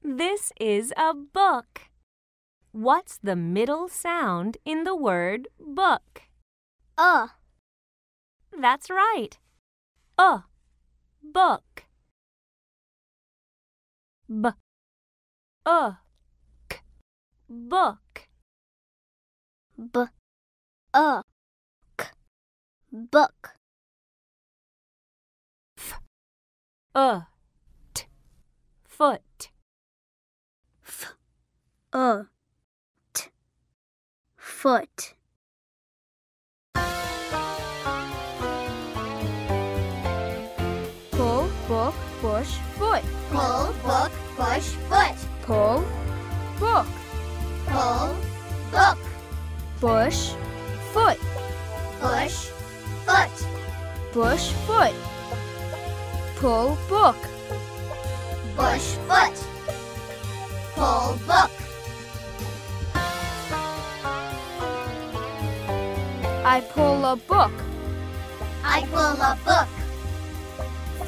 This is a book. What's the middle sound in the word book? That's right. Book. B-k, book. B-k, book. F-t, foot. F-t, foot. Pull, book, push, foot. Pull, book, push, foot. Pull, book. Pull, book. Push, foot. Push, foot. Push, foot. Pull, book. Push, foot. Pull, book. I pull a book I pull a book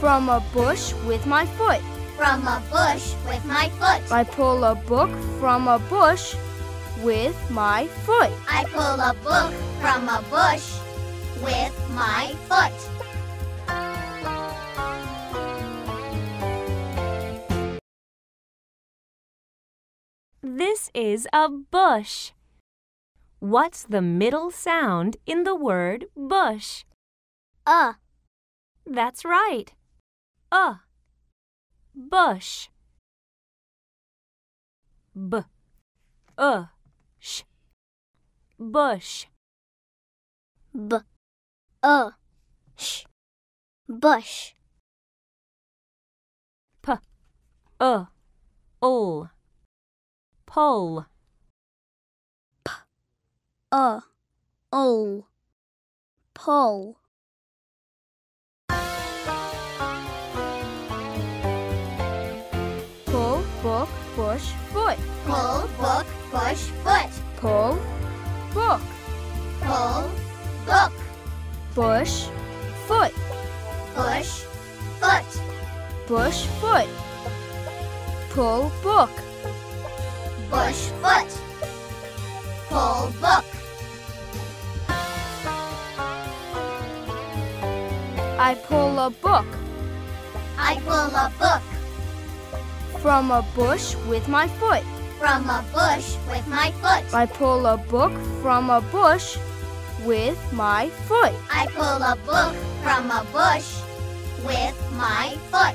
from a bush with my foot. from a bush with my foot. I pull a book from a bush with my foot. I pull a book from a bush with my foot. This is a bush. What's the middle sound in the word bush? That's right. Bush. B-sh. Bush. B-sh. Bush. P-ul. Pull. P-ul. Pull. Pull, book, push, foot. Pull, book, push, foot. Pull, book. Pull, book. Push, foot. Push, foot. Push, foot. Pull, book. Push, foot. Pull, book. I pull a book I pull a book from a bush with my foot. from a bush with my foot. I pull a book from a bush with my foot. I pull a book from a bush with my foot.